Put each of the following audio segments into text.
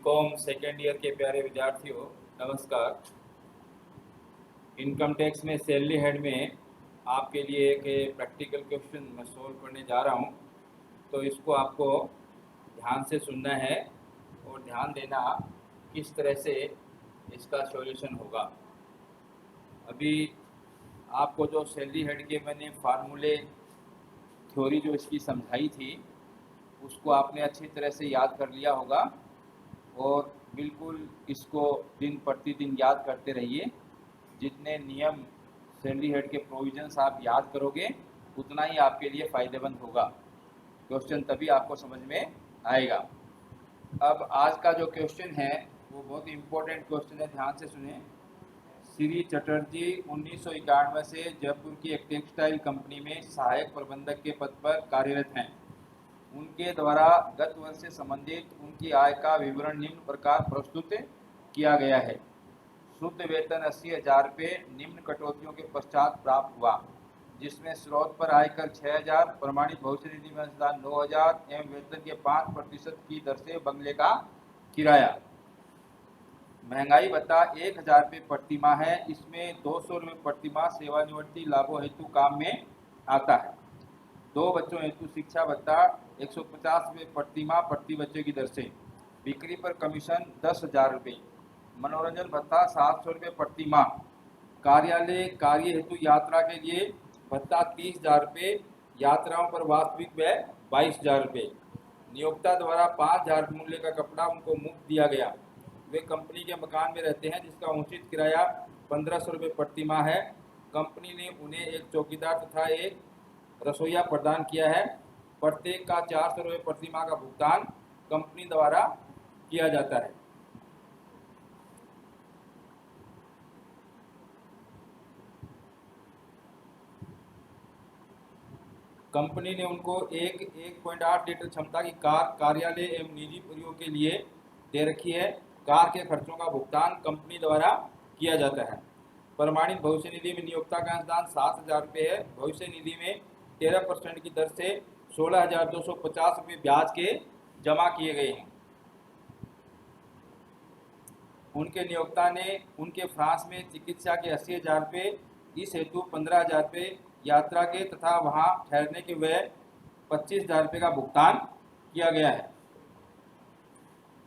BCom second year के प्यारे विद्यार्थियों, नमस्कार। इनकम टैक्स में सैलरी हेड में आपके लिए एक प्रैक्टिकल क्वेश्चन मैं सोल्व करने जा रहा हूं। तो इसको आपको ध्यान से सुनना है और ध्यान देना किस तरह से इसका सॉल्यूशन होगा। अभी आपको जो सैलरी हेड के मैंने फार्मूले थ्योरी जो इसकी समझाई थी उसको आपने अच्छी तरह से याद कर लिया होगा और बिल्कुल इसको दिन प्रतिदिन याद करते रहिए। जितने नियम सैलरी हेड के प्रोविजंस आप याद करोगे उतना ही आपके लिए फ़ायदेमंद होगा। क्वेश्चन तभी आपको समझ में आएगा। अब आज का जो क्वेश्चन है वो बहुत इम्पोर्टेंट क्वेश्चन है, ध्यान से सुने। श्री चटर्जी 1991 से जयपुर की एक टेक्सटाइल कंपनी में सहायक प्रबंधक के पद पर कार्यरत हैं। उनके द्वारा गत वर्ष से संबंधित उनकी आय का विवरण निम्न प्रकार प्रस्तुत किया गया है। शुद्ध वेतन 80,000 रुपये निम्न कटौतियों के पश्चात प्राप्त हुआ, जिसमें स्रोत पर आयकर 6,000, प्रमाणित भविष्य निधि में अंशदान 9,000 एवं वेतन के 5% की दर से बंगले का किराया। महंगाई भत्ता 1,000 रुपये प्रति माह है। इसमें 200 रुपये प्रति माह सेवानिवृत्ति लाभों हेतु काम में आता है। 2 बच्चों हेतु शिक्षा भत्ता 150 रुपये प्रति माह प्रति बच्चे की दर से। बिक्री पर कमीशन 10,000 रुपये। मनोरंजन भत्ता 700 रुपये प्रति माह। कार्यालय कार्य हेतु यात्रा के लिए भत्ता 30,000 रुपये। यात्राओं पर वास्तविक व्यय 22,000 रुपये। नियोक्ता द्वारा 5,000 मूल्य का कपड़ा उनको मुफ्त दिया गया। वे कंपनी के मकान में रहते हैं जिसका उचित किराया 1,500 रुपये प्रति माह है। कंपनी ने उन्हें एक चौकीदार तथा एक रसोईया प्रदान किया है। प्रत्येक का 400 रुपये प्रति माह का भुगतान कंपनी द्वारा किया जाता है। कंपनी ने उनको 1.8 लीटर क्षमता की कार कार्यालय एवं निजी प्रयोग के लिए दे रखी है। कार के खर्चों का भुगतान कंपनी द्वारा किया जाता है। प्रमाणित भविष्य निधि में नियोक्ता का अंशदान 7,000 रुपये है। भविष्य निधि में 13% की दर से 16,250 रुपये ब्याज के जमा किए गए हैं। उनके नियोक्ता ने उनके फ्रांस में चिकित्सा के 80,000 रुपये, इस हेतु 15,000 रुपये यात्रा के तथा वहां ठहरने के व्यय 25,000 रुपये का भुगतान किया गया है।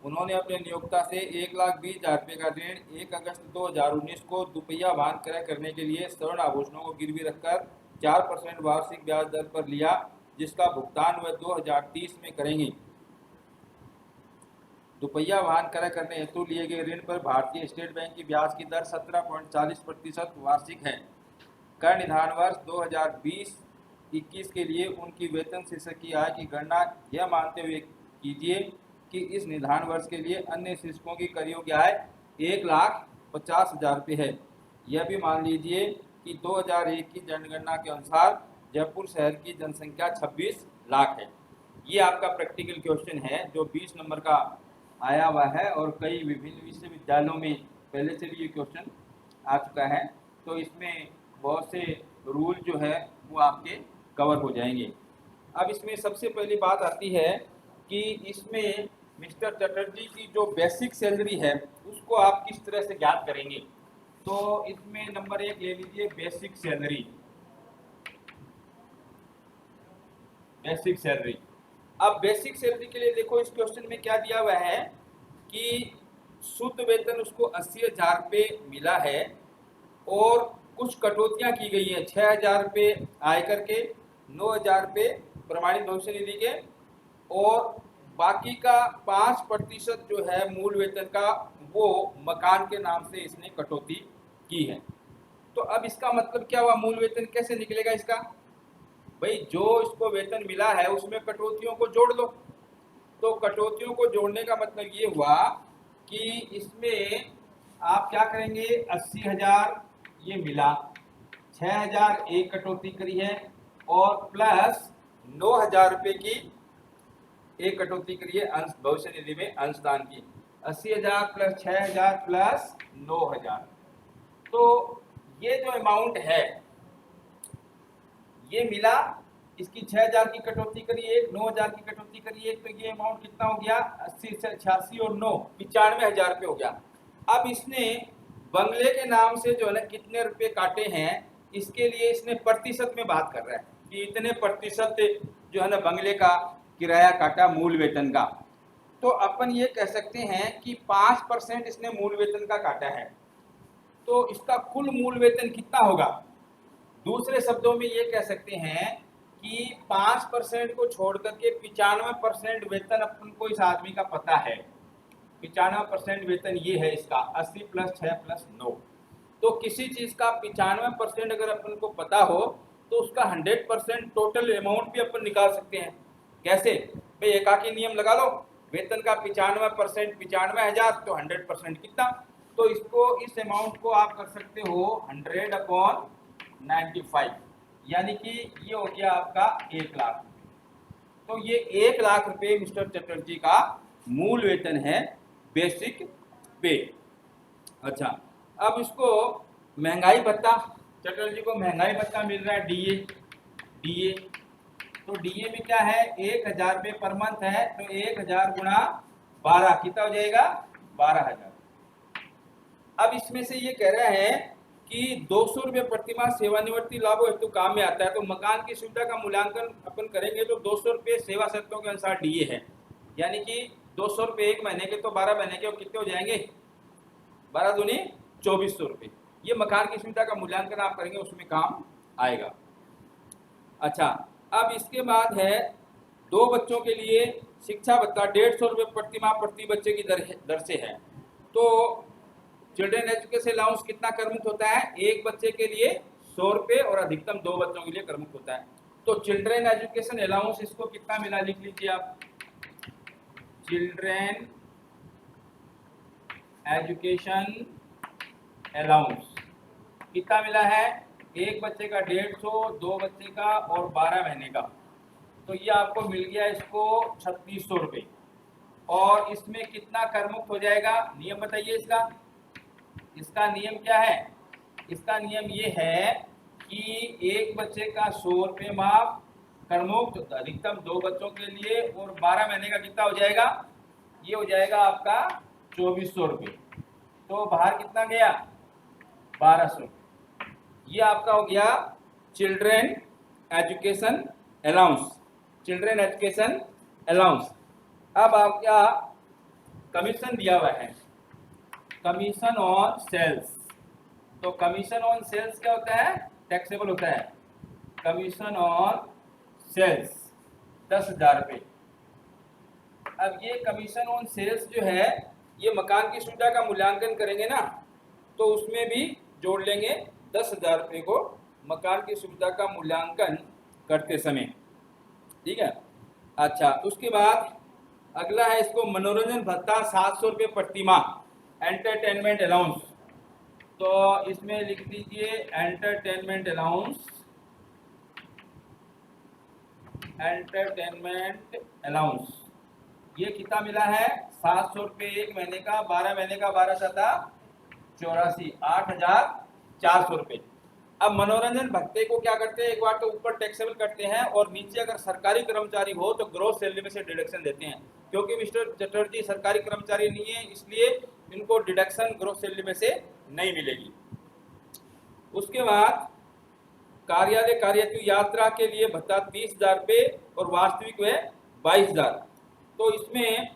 उन्होंने अपने नियोक्ता से 1,20,000 रुपये का ऋण 1 अगस्त 2019 को दुपहिया वाहन क्रय करने के लिए स्वर्ण आभूषणों को गिरवी रखकर 4% वार्षिक ब्याज दर पर लिया, जिसका भुगतान वह 2030 में करेंगी। दुपहिया वाहन क्रय करने हेतु लिए गए ऋण पर भारतीय स्टेट बैंक की ब्याज की दर 17.40% वार्षिक है। कर निधान वर्ष 2020-21 के लिए उनकी वेतन शीर्षक की आय की गणना यह मानते हुए कीजिए कि इस निधान वर्ष के लिए अन्य शीर्षकों की कर योग्य आय 1,50,000 रुपये है। यह भी मान लीजिए कि 2001 की जनगणना के अनुसार जयपुर शहर की जनसंख्या 26 लाख है। ये आपका प्रैक्टिकल क्वेश्चन है जो 20 नंबर का आया हुआ है और कई विभिन्न विश्वविद्यालयों में पहले से भी ये क्वेश्चन आ चुका है। तो इसमें बहुत से रूल जो है वो आपके कवर हो जाएंगे। अब इसमें सबसे पहली बात आती है कि इसमें मिस्टर चटर्जी की जो बेसिक सैलरी है उसको आप किस तरह से ज्ञात करेंगे। तो इसमें नंबर 1 ले लीजिए, बेसिक सैलरी। बेसिक सैलरी, अब बेसिक सैलरी के लिए देखो इस क्वेश्चन में क्या दिया हुआ है कि शुद्ध वेतन उसको 80,000 रुपये मिला है और कुछ कटौतियां की गई है। 6,000 रुपये आयकर के, 9,000 रुपये प्रमाणित भविष्य निधि के और बाकी का 5% जो है मूल वेतन का वो मकान के नाम से इसने कटौती की है। तो अब इसका मतलब क्या हुआ, मूल वेतन कैसे निकलेगा इसका? भाई जो इसको वेतन मिला है उसमें कटौतियों को जोड़ दो। तो कटौतियों को जोड़ने का मतलब ये हुआ कि इसमें आप क्या करेंगे, 80,000 ये मिला, 6,000 एक कटौती करी है और प्लस 9,000 रुपये की एक कटौती करी है अंश भविष्य निधि में अंशदान की। 80,000 प्लस 6,000 प्लस 9,000, तो ये जो अमाउंट है ये मिला इसकी 6000 की कटौती करिए, 9000 की कटौती करिए, तो ये अमाउंट कितना हो गया? 80 से 86 और 9 95,000 रुपये हो गया। अब इसने बंगले के नाम से जो है ना कितने रुपए काटे हैं, इसके लिए इसने प्रतिशत में बात कर रहा है कि इतने प्रतिशत जो है ना बंगले का किराया काटा मूल वेतन का। तो अपन ये कह सकते हैं कि 5% इसने मूल वेतन का काटा है, तो इसका कुल मूल वेतन कितना होगा? दूसरे शब्दों में ये कह सकते हैं कि 5% को छोड़ करके 95% वेतन अपन को इस आदमी का पता है। 95% वेतन ये है इसका, 80 प्लस 6 प्लस 9। तो किसी चीज का 95% अगर अपन को पता हो तो उसका 100% टोटल अमाउंट भी अपन निकाल सकते हैं। कैसे भाई? एकाकी नियम लगा लो, वेतन का 95% 95,000, तो 100% कितना? तो इसको, इस अमाउंट को आप कर सकते हो 100/95, यानी कि ये हो गया आपका 1 लाख। तो ये 1 लाख रुपए मिस्टर चटर्जी का मूल वेतन है, बेसिक पे। अच्छा, अब इसको महंगाई भत्ता, चटर्जी को महंगाई भत्ता मिल रहा है डीए। तो डीए में क्या है? 1,000 रुपये पर मंथ है, तो 1,000 गुणा 12 कितना हो जाएगा? 12,000। अब इसमें से ये कह रहा है कि 200 रुपये प्रतिमाह सेवानिवृत्ति लाभ हेतु काम में आता है। तो मकान की सुविधा का मूल्यांकन अपन करेंगे तो 200 रुपये सेवा शर्तों के अनुसार डीए है, यानी कि 200 रुपये 1 महीने के, तो 12 महीने के, और कितने हो जाएंगे? 12 दूनी 2400 रुपये। ये मकान की सुविधा का मूल्यांकन आप करेंगे, उसमें काम आएगा। अच्छा, अब इसके बाद है 2 बच्चों के लिए शिक्षा भत्ता 150 रुपये प्रतिमाह प्रति बच्चे की दर से है। तो चिल्ड्रन एजुकेशन अलाउंस कितना करमुक्त होता है? 1 बच्चे के लिए 100 रुपये और अधिकतम 2 बच्चों के लिए करमुक्त होता है। तो चिल्ड्रन एजुकेशन अलाउंस इसको कितना मिला, लिख लीजिए आप। चिल्ड्रन एजुकेशन अलाउंस कितना मिला है? 1 बच्चे का 150, 2 बच्चे का और 12 महीने का। तो ये आपको मिल गया इसको 3600 रुपये। और इसमें कितना करमुक्त हो जाएगा? नियम बताइए इसका। इसका नियम क्या है? इसका नियम ये है कि 1 बच्चे का 100 रुपये माफ करमुक्त, अधिकतम 2 बच्चों के लिए, और 12 महीने का कितना हो जाएगा? ये हो जाएगा आपका 2400 रुपये। तो बाहर कितना गया? 1200। ये आपका हो गया children education allowance, children education allowance. अब आपका कमीशन दिया हुआ है, कमीशन ऑन सेल्स। तो कमीशन ऑन सेल्स क्या होता है? टैक्सेबल होता है। कमीशन ऑन सेल्स 10,000 रुपये। अब ये कमीशन ऑन सेल्स जो है, ये मकान की सुविधा का मूल्यांकन करेंगे ना, तो उसमें भी जोड़ लेंगे 10,000 रुपये को मकान की सुविधा का मूल्यांकन करते समय। ठीक है। अच्छा, उसके बाद अगला है इसको मनोरंजन भत्ता 700 रुपये प्रतिमाह, एंटरटेनमेंट अलाउंस। तो इसमें लिख दीजिए एंटरटेनमेंट अलाउंस, एंटरटेनमेंट अलाउंस। ये कितना मिला है? 700 रुपये 1 महीने का, 12 महीने का, 12×7 = 8,400 रुपये। अब मनोरंजन भत्ते को क्या करते हैं? एक बार तो ऊपर टैक्सेबल करते हैं और नीचे अगर सरकारी कर्मचारी हो तो ग्रॉस सैलरी में से डिडक्शन देते हैं। क्योंकि मिस्टर चटर्जी सरकारी कर्मचारी नहीं है, इसलिए इनको डिडक्शन ग्रॉस सैलरी में से नहीं मिलेगी। उसके बाद कार्यालय कार्यतु यात्रा के लिए भत्ता 30,000 रुपये और वास्तविक है 22,000। तो इसमें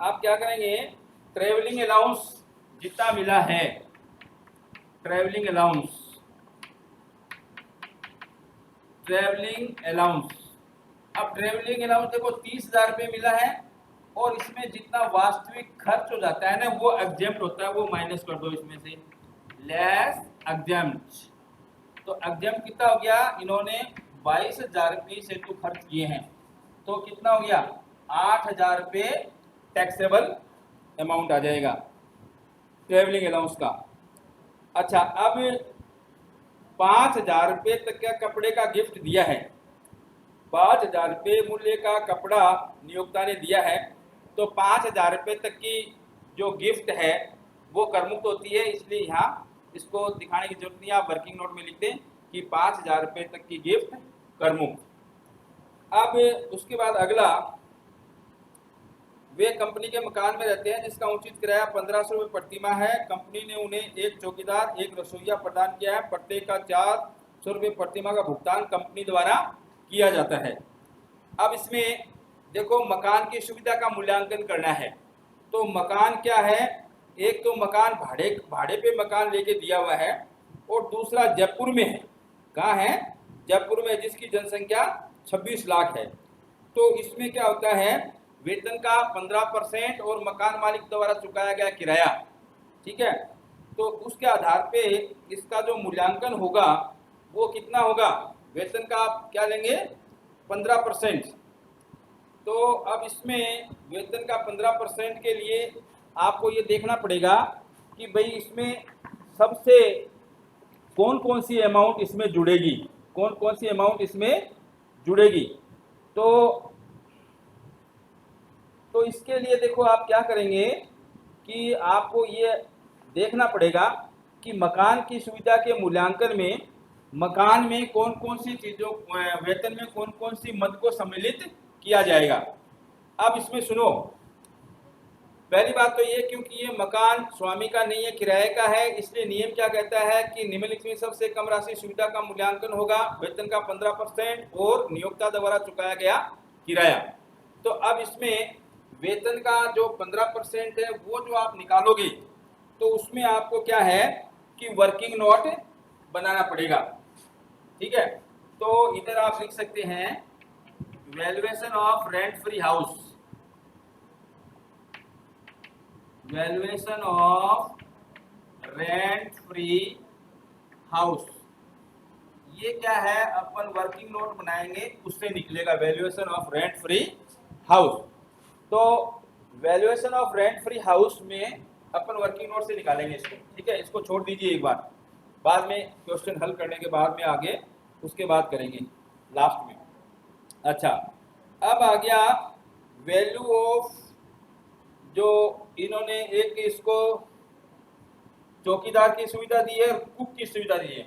आप क्या करेंगे? ट्रेवलिंग अलाउंस जितना मिला है, ट्रेवलिंग अलाउंस, ट्रेवलिंग अलाउंस। अब ट्रेवलिंग अलाउंस देखो 30,000 रुपये मिला है, और इसमें जितना वास्तविक खर्च हो जाता है ना, वो एग्जेम्प्ट होता है, वो माइनस कर दो इसमें से, लेस एग्जेम्प्ट। तो एग्जेम्प्ट कितना हो गया? इन्होंने 22,000 रुपये से तो खर्च किए हैं, तो कितना हो गया? 8,000 रुपये टैक्सेबल अमाउंट आ जाएगा ट्रेवलिंग अलाउंस का। अच्छा, अब 5,000 रुपये तक का कपड़े का गिफ्ट दिया है, 5,000 रुपये मूल्य का कपड़ा नियोक्ता ने दिया है, तो 5,000 रुपये तक की जो गिफ्ट है वो करमुक्त होती है। इसलिए यहाँ इसको दिखाने की जरूरत नहीं है, आप वर्किंग नोट में लिख दें कि 5,000 रुपये तक की गिफ्ट करमुक्त। अब उसके बाद अगला, वे कंपनी के मकान में रहते हैं जिसका उचित किराया 1500 रुपये प्रति माह है। कंपनी ने उन्हें एक चौकीदार एक रसोइया प्रदान किया है। प्रत्येक का 400 रुपये प्रति माह का भुगतान कंपनी द्वारा किया जाता है। अब इसमें देखो मकान की सुविधा का मूल्यांकन करना है। तो मकान क्या है, एक तो मकान भाड़े पे मकान लेके दिया हुआ है और दूसरा जयपुर में है। कहाँ है? जयपुर में, जिसकी जनसंख्या 26 लाख है। तो इसमें क्या होता है, वेतन का 15% और मकान मालिक द्वारा चुकाया गया किराया, ठीक है। तो उसके आधार पे इसका जो मूल्यांकन होगा वो कितना होगा, वेतन का आप क्या लेंगे 15%। तो अब इसमें वेतन का 15% के लिए आपको ये देखना पड़ेगा कि भाई इसमें सबसे कौन कौन सी अमाउंट इसमें जुड़ेगी, कौन कौन सी अमाउंट इसमें जुड़ेगी। तो इसके लिए देखो आप क्या करेंगे कि आपको ये देखना पड़ेगा कि मकान की सुविधा के मूल्यांकन में मकान में कौन कौन सी चीज़ों, वेतन में कौन कौन सी मद को सम्मिलित किया जाएगा। अब इसमें सुनो, पहली बात तो ये, क्योंकि ये मकान स्वामी का नहीं है, किराए का है, इसलिए नियम क्या कहता है कि निम्नलिखित में सबसे कम राशि सुविधा का मूल्यांकन होगा, वेतन का 15% और नियोक्ता द्वारा चुकाया गया किराया। तो अब इसमें वेतन का जो 15% है वो जो आप निकालोगे तो उसमें आपको क्या है कि वर्किंग नोट बनाना पड़ेगा, ठीक है। तो इधर आप लिख सकते हैं valuation of rent free house, valuation of rent free house. ये क्या है, अपन वर्किंग नोट बनाएंगे उससे निकलेगा valuation of rent free house. तो valuation of rent free house में अपन वर्किंग नोट से निकालेंगे इसको, ठीक है। इसको छोड़ दीजिए एक बार, बाद में क्वेश्चन हल करने के बाद में आगे उसके बाद करेंगे लास्ट में। अच्छा, अब आ गया वैल्यू ऑफ, जो इन्होंने एक इसको चौकीदार की सुविधा दी है और कुक की सुविधा दी है।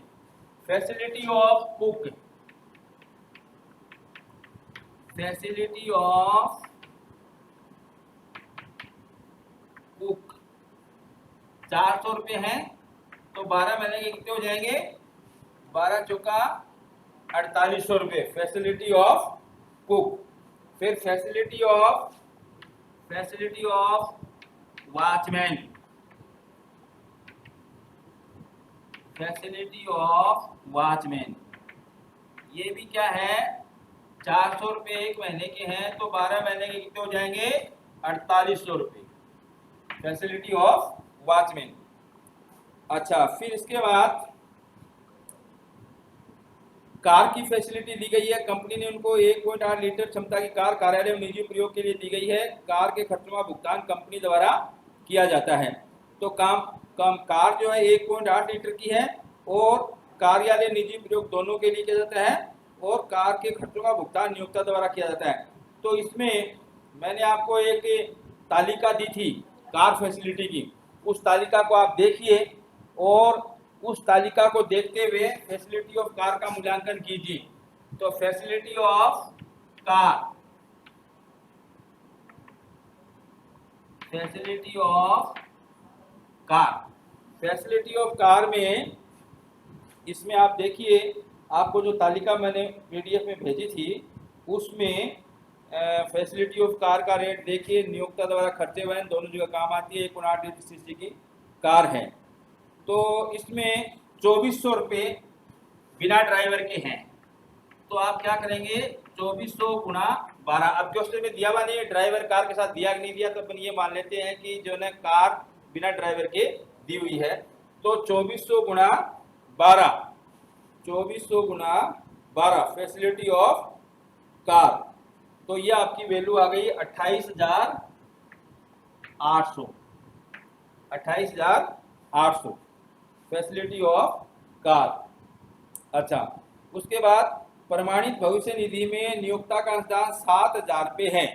Facility of cook, facility of cook 400 रुपये हैं। तो 12 महीने के कितने हो जाएंगे, 12 चौका 4800 रुपये फैसिलिटी ऑफ कुक। फिर facility of watchman, facility of watchman, ये भी क्या है 400 रुपये एक महीने के हैं, तो 12 महीने के कितने हो जाएंगे 4800 रुपये फैसिलिटी ऑफ वॉचमैन। अच्छा, फिर इसके बाद कार की फैसिलिटी दी गई है। कंपनी ने उनको 1.8 लीटर क्षमता की कार कार्यालय और निजी प्रयोग के लिए दी गई है। कार के खर्चों का भुगतान कंपनी द्वारा किया जाता है। तो कार जो है 1.8 लीटर की है और कार्यालय निजी प्रयोग दोनों के लिए किया जाता है और कार के खर्चों का भुगतान नियोक्ता द्वारा किया जाता है। तो इसमें मैंने आपको एक तालिका दी थी कार फैसिलिटी की, उस तालिका को आप देखिए और उस तालिका को देखते हुए फैसिलिटी ऑफ कार का मूल्यांकन कीजिए। तो facility of car, facility of car, facility of car में इसमें आप देखिए, आपको जो तालिका मैंने पीडीएफ में भेजी थी उसमें फैसिलिटी ऑफ कार का रेट देखिए, नियोक्ता द्वारा खर्चे वहन दोनों जगह काम आती है। 1.8 सीसी की कार है, तो इसमें 2400 रुपये बिना ड्राइवर के हैं। तो आप क्या करेंगे 2400 गुणा 12। अब क्वेश्चन में दिया हुआ नहीं है ड्राइवर कार के साथ दिया कि नहीं दिया, तो अपन ये मान लेते हैं कि जो है कार बिना ड्राइवर के दी हुई है। तो 2400 गुणा 12, 2400 गुणा 12 फैसिलिटी ऑफ कार। तो ये आपकी वैल्यू आ गई 28,800, 28,800 फैसिलिटी ऑफ कार। अच्छा, उसके बाद प्रमाणित भविष्य निधि में नियोक्ता का अंशदान 7,000 रुपये है।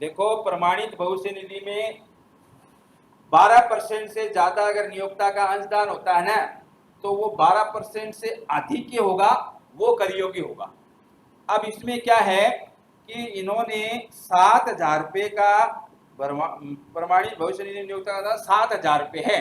देखो, प्रमाणित भविष्य निधि में 12% से ज्यादा अगर नियोक्ता का अंशदान होता है ना, तो वो 12% से अधिक ही होगा, वो कर योग्य होगा। अब इसमें क्या है कि इन्होंने 7,000 रुपये का प्रमाणित भविष्य निधि नियोक्ता का 7,000 रुपये है।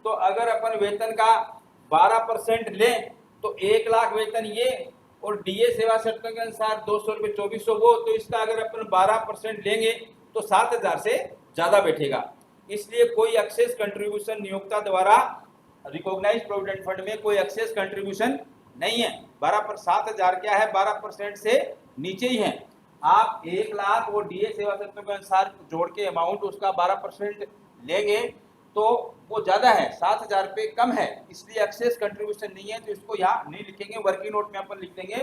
तो अगर अपन वेतन का 12% लें तो 1,00,000 वेतन ये और डीए सेवा शर्तों के अनुसार 200 रुपये 2400 वो, तो इसका अगर अपन 12% लेंगे तो 7,000 से ज़्यादा बैठेगा। इसलिए कोई एक्सेस कंट्रीब्यूशन नियोक्ता द्वारा रिकॉग्नाइज्ड प्रोविडेंट फंड में कोई एक्सेस कंट्रीब्यूशन नहीं है। 7,000 क्या है, 12% से नीचे ही है। आप 1,00,000 वो डीए सेवा शर्तों के अनुसार जोड़ के अमाउंट उसका 12% लेंगे तो वो ज़्यादा है, 7,000 रुपये कम है, इसलिए एक्सेस कंट्रीब्यूशन नहीं है। तो इसको यहाँ नहीं लिखेंगे, वर्किंग नोट में अपन लिख देंगे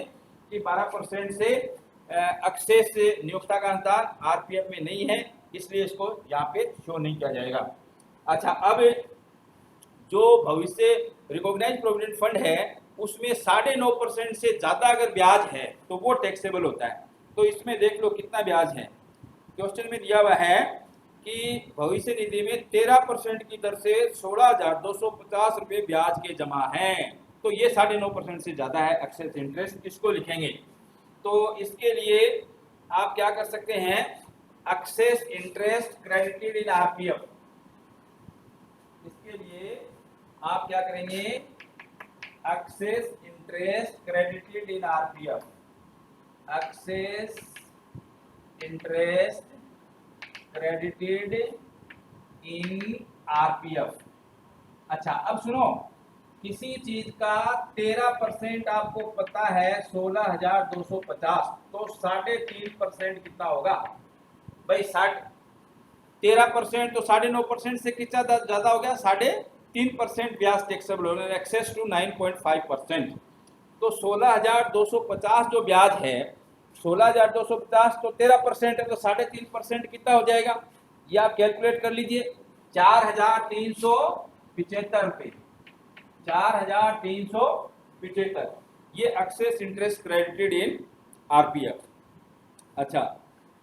कि 12% से एक्सेस नियोक्ता का अनुसार आरपीएफ में नहीं है, इसलिए इसको यहाँ पे शो नहीं किया जाएगा। अच्छा, अब जो भविष्य रिकॉग्नाइज्ड प्रोविडेंट फंड है उसमें 9.5% से ज़्यादा अगर ब्याज है तो वो टैक्सेबल होता है। तो इसमें देख लो कितना ब्याज है। क्वेश्चन में दिया हुआ है कि भविष्य निधि में 13% की दर से 16,250 रुपये ब्याज के जमा हैं, तो ये 9.5% से ज़्यादा है एक्सेस इंटरेस्ट, इसको लिखेंगे। तो इसके लिए आप क्या कर सकते हैं, excess interest credited in RPF, इसके लिए आप क्या करेंगे, excess interest credited in RPF, excess interest credited in RPF. अच्छा, अब सुनो, किसी चीज का 13% आपको पता है 16,250, तो 3.5% कितना होगा भाई, 13% तो 9.5% से कितना ज्यादा हो गया, 3.5% ब्याज टैक्सेबल होगा, एक्सेस टू 9.5%। तो 16,250 जो ब्याज है, 16,250 तो 13% है, तो 3.5% कितना हो जाएगा, ये आप कैलकुलेट कर लीजिए, 4,375 रुपये, 4,375, ये excess interest credited in RPF. अच्छा,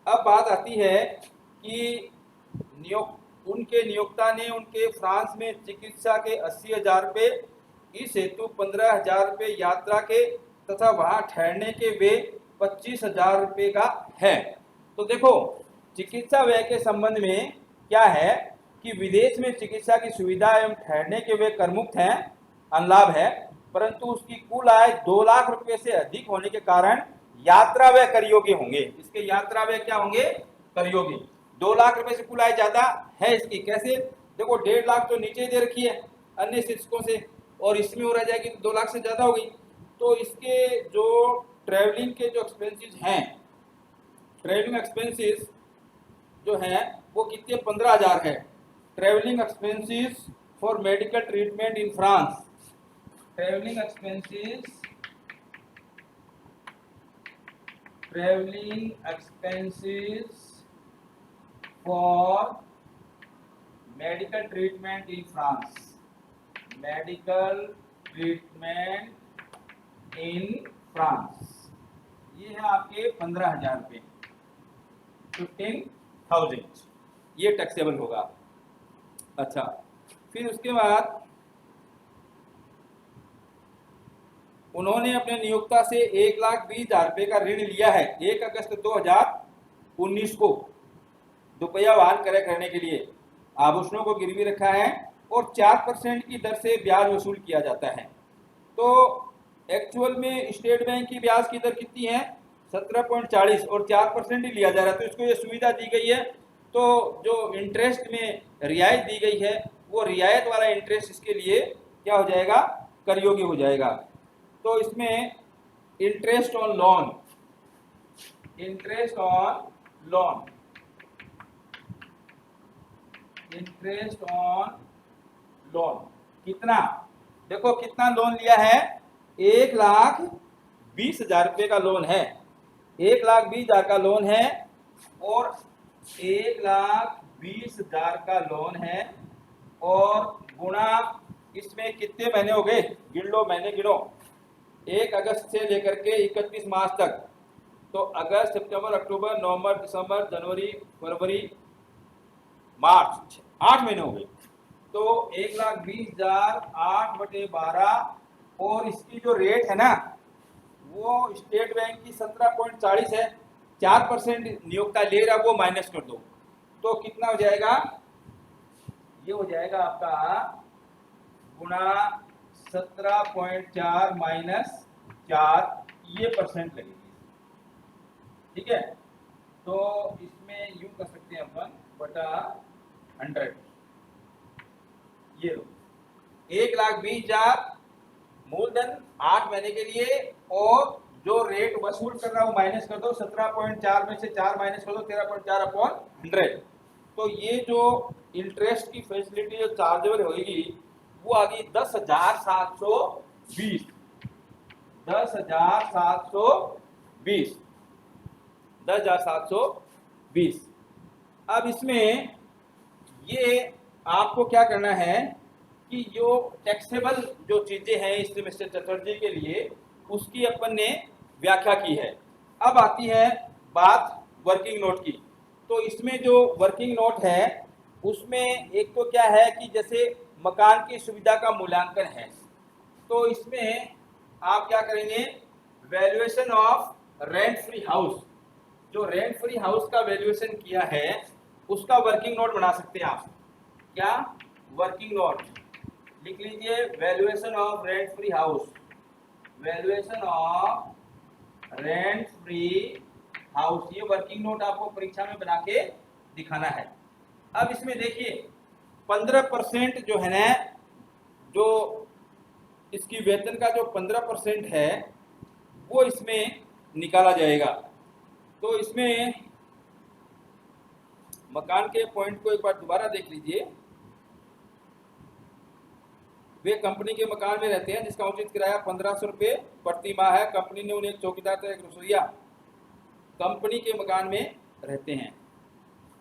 अब बात आती है कि उनके नियोक्ता ने उनके फ्रांस में चिकित्सा के 80,000 रुपये, इस हेतु 15,000 रुपये यात्रा के तथा वहां ठहरने के वे 25,000 रुपये का है। तो देखो, चिकित्सा व्यय के संबंध में क्या है कि विदेश में चिकित्सा की सुविधा एवं ठहरने के वे करमुक्त हैं, अनलाभ है, परंतु उसकी कुल आय 2 लाख रुपए से अधिक होने के कारण यात्रा व्यय कर योग्य होंगे। इसके यात्रा व्यय क्या होंगे, कर योग्य। 2 लाख रुपए से कुल आय ज्यादा है इसकी, कैसे, देखो 1.5 लाख तो नीचे ही दे रखी है अन्य शिक्षकों से, और इसमें हो रह जाएगी तो 2 लाख से ज्यादा हो गई। तो इसके जो ट्रैवलिंग के जो एक्सपेंसेस हैं, ट्रैवलिंग एक्सपेंसेस जो हैं वो कितने, 15,000 है। Travelling expenses for medical treatment in France, travelling expenses for medical treatment in France, medical treatment in France, ये है आपके 15,000 रुपये, 15,000, ये टैक्सेबल होगा। अच्छा, फिर उसके बाद उन्होंने अपने नियोक्ता से 1,20,000 रुपये का ऋण लिया है 1 अगस्त 2019 को दुपहिया वाहन क्रय करने के लिए, आभूषणों को गिरवी रखा है और 4% की दर से ब्याज वसूल किया जाता है। तो एक्चुअल में स्टेट बैंक की ब्याज की दर कितनी है, 17.40 और 4% ही लिया जा रहा है, तो इसको ये सुविधा दी गई है। तो जो इंटरेस्ट में रियायत दी गई है वो रियायत वाला इंटरेस्ट इसके लिए क्या हो जाएगा, कर योग्य हो जाएगा। तो इसमें interest on loan, interest on loan, interest on loan कितना, देखो कितना लोन लिया है, 1,20,000 रुपये का लोन है, 1,20,000 का लोन है और 1,20,000 का लोन है, और गुणा इसमें कितने महीने हो गए, गिन लो, महीने गिनो, 1 अगस्त से लेकर के 31 मार्च तक, तो अगस्त, सितंबर, अक्टूबर, नवंबर, दिसंबर, जनवरी, फरवरी, मार्च, 8 महीने हो गए। तो 1,20,000 8/12, और इसकी जो रेट है ना वो स्टेट बैंक की 17.40 है, 4% नियोक्ता ले रहा, वो माइनस कर दो तो कितना हो जाएगा, ये हो जाएगा आपका गुणा 17.4 माइनस 4, ये परसेंट लगेगी। ठीक है, तो इसमें यूं कर सकते हैं अपन बटा 100, ये लो 1,20,000 मूलधन 8 महीने के लिए, और जो रेट वसूल कर रहा है वो माइनस कर दो, 17.4 में से 4 माइनस कर दो, 13.4 अपॉन 100। तो ये जो इंटरेस्ट की फैसिलिटी जो चार्जेबल होगी वो आ गई 10,720, 10,720, 10,720। अब इसमें ये आपको क्या करना है कि जो टैक्सेबल जो चीजें हैं इस मिस्टर चटर्जी के लिए, उसकी अपन ने व्याख्या की है। अब आती है बात वर्किंग नोट की। तो इसमें जो वर्किंग नोट है उसमें एक तो क्या है कि जैसे मकान की सुविधा का मूल्यांकन है, तो इसमें आप क्या करेंगे, valuation of rent free house, जो रेंट फ्री हाउस का वैल्यूएशन किया है उसका वर्किंग नोट बना सकते हैं आप। क्या वर्किंग नोट लिख लीजिए, valuation of rent free house, valuation of rent free house, ये वर्किंग नोट आपको परीक्षा में बना के दिखाना है। अब इसमें देखिए 15% जो है ना, जो इसकी वेतन का जो 15% है वो इसमें निकाला जाएगा। तो इसमें मकान के पॉइंट को एक बार दोबारा देख लीजिए। वे कंपनी के मकान में रहते हैं जिसका उचित किराया 1500 रुपये प्रति माह है। कंपनी ने उन्हें एक चौकीदार तथा एक रसोइया कंपनी के मकान में रहते हैं।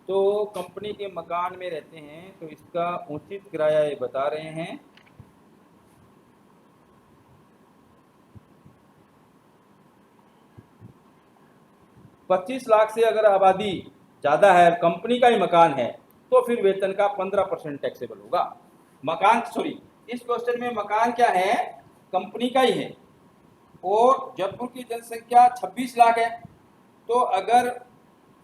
तो कंपनी के मकान में रहते हैं तो इसका उचित किराया ये बता रहे हैं। ₹25 लाख से अगर आबादी ज़्यादा है, कंपनी का ही मकान है, तो फिर वेतन का 15% टैक्सेबल होगा। मकान सॉरी, इस क्वेश्चन में मकान क्या है, कंपनी का ही है, और जयपुर की जनसंख्या 26 लाख है। तो अगर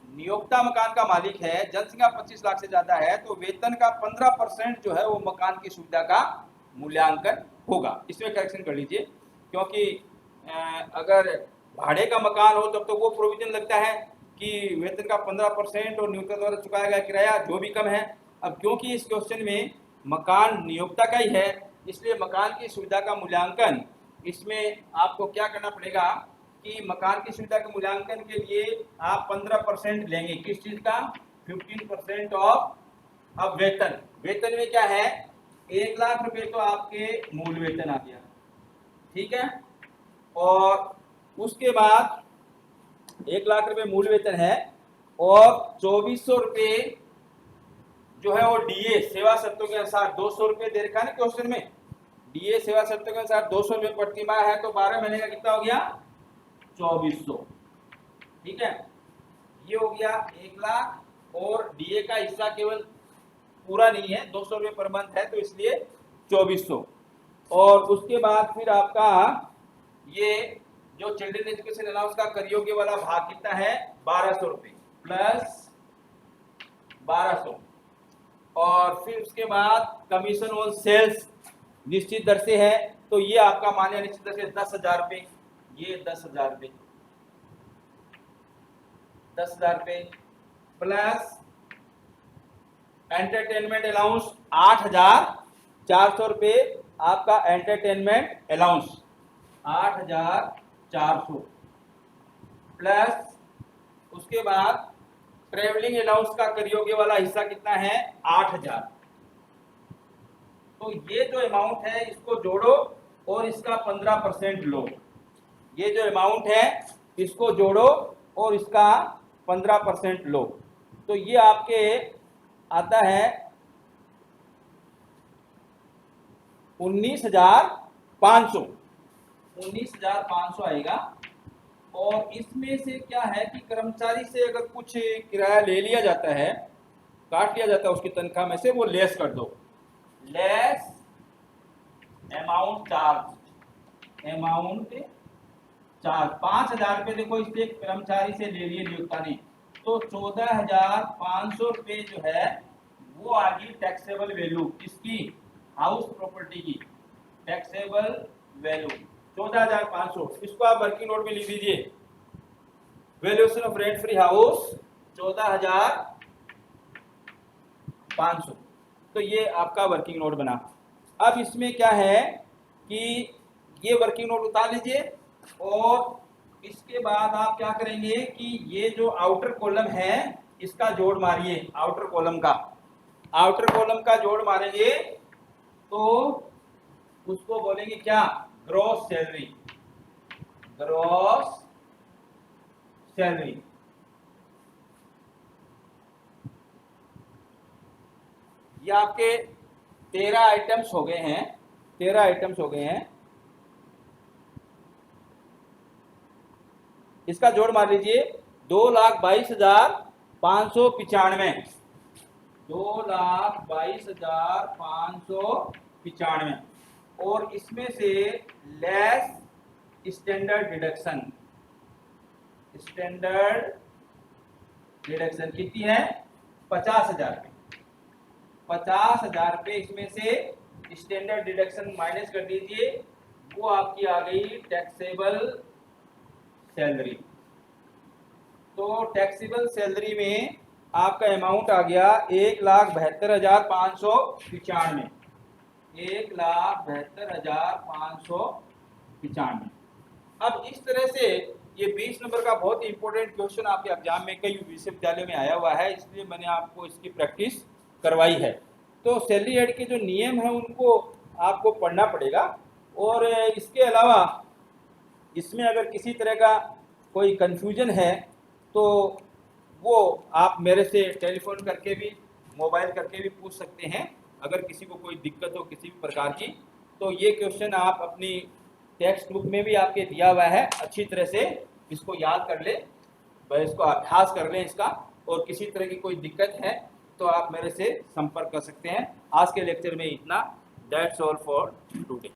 नियोक्ता मकान का मालिक है, जनसंख्या 25 लाख से ज़्यादा है, तो वेतन का 15% जो है वो मकान की सुविधा का मूल्यांकन होगा। इसमें करेक्शन कर लीजिए, क्योंकि अगर भाड़े का मकान हो तब तो वो प्रोविजन लगता है कि वेतन का 15% और नियोक्ता द्वारा चुकाया गया किराया जो भी कम है। अब क्योंकि इस क्वेश्चन में मकान नियोक्ता का ही है, इसलिए मकान की सुविधा का मूल्यांकन, इसमें आपको क्या करना पड़ेगा कि मकान की सुविधा के मूल्यांकन के लिए आप 15% लेंगे। किस चीज का, 15% ऑफ। अब वेतन, वेतन में क्या है, 1 लाख रुपए तो आपके मूल वेतन आ गया, ठीक है, और उसके बाद 1 लाख रुपए मूल वेतन है, और 2400 रुपये जो है वो डीए सेवा शर्तों के अनुसार 200 रुपये दे रखा है ना क्वेश्चन में, डीए सेवा शर्तों के अनुसार 200 रुपये प्रति माह है, तो 12 महीने का कितना हो गया, 2400। ठीक है, ये हो गया 1 लाख, और डीए का हिस्सा केवल पूरा नहीं है, 200 रुपये पर मंथ है, तो इसलिए 2400। और उसके बाद फिर आपका ये जो चिल्ड्रन एजुकेशन अलाउंस का कर योग्य वाला भाग कितना है, 1200 रुपये प्लस 1200, और फिर उसके बाद कमीशन ऑन सेल्स निश्चित दर से है, तो ये आपका मान्य निश्चित दर से 10,000 रुपये, ये 10,000 रुपये, 10,000 रुपये प्लस एंटरटेनमेंट अलाउंस 8,400 रुपये, आपका एंटरटेनमेंट अलाउंस 8,400 प्लस उसके बाद ट्रेवलिंग अलाउंस का कर योग्य वाला हिस्सा कितना है, 8,000। तो ये जो अमाउंट है इसको जोड़ो और इसका 15% लो, ये जो अमाउंट है इसको जोड़ो और इसका 15% लो, तो ये आपके आता है 19,500, 19,500 आएगा। और इसमें से क्या है कि कर्मचारी से अगर कुछ किराया ले लिया जाता है, काट लिया जाता है उसकी तनख्वाह में से, वो लेस कर दो, लेस अमाउंट चार्ज, अमाउंट 5,000 रुपये देखो इससे एक कर्मचारी से ले लिए नियोक्ता ने, तो 14,500 रुपये जो है वो आ गई टैक्सेबल वैल्यू इसकी, हाउस प्रॉपर्टी की टैक्सेबल वैल्यू 14,500। इसको आप वर्किंग नोट में लिख दीजिए, valuation of rent free house 14,500। तो ये आपका वर्किंग नोट बना। अब इसमें क्या है कि ये वर्किंग नोट उतार लीजिए और इसके बाद आप क्या करेंगे कि ये जो आउटर कॉलम है इसका जोड़ मारिए, आउटर कॉलम का जोड़ मारेंगे तो उसको बोलेंगे क्या, ग्रॉस सैलरी, ग्रॉस सैलरी। ये आपके 13 आइटम्स हो गए हैं, 13 आइटम्स हो गए हैं। इसका जोड़ मार लीजिए 2,22,595, 2,22,595 और इसमें से लेस स्टैंडर्ड डिडक्शन कितनी है, 50,000 रुपये। 50,000 रुपये इसमें से स्टैंडर्ड डिडक्शन माइनस कर दीजिए, वो आपकी आ गई टैक्सेबल सैलरी। तो टैक्सेबल सैलरी में आपका अमाउंट आ गया 1,72,595, 1,72,595। अब इस तरह से ये 20 नंबर का बहुत ही इंपॉर्टेंट क्वेश्चन आपके एग्जाम में कई विश्वविद्यालयों में आया हुआ है, इसलिए मैंने आपको इसकी प्रैक्टिस करवाई है। तो सैलरी एड के जो नियम है उनको आपको पढ़ना पड़ेगा, और इसके अलावा इसमें अगर किसी तरह का कोई कन्फ्यूजन है तो वो आप मेरे से टेलीफोन करके भी, मोबाइल करके भी पूछ सकते हैं। अगर किसी को कोई दिक्कत हो किसी भी प्रकार की, तो ये क्वेश्चन आप अपनी टेक्स्ट बुक में भी आपके दिया हुआ है, अच्छी तरह से इसको याद कर ले, इसको अभ्यास कर लें इसका। और किसी तरह की कोई दिक्कत है तो आप मेरे से संपर्क कर सकते हैं। आज के लेक्चर में इतना, दैट्स ऑल फॉर टुडे।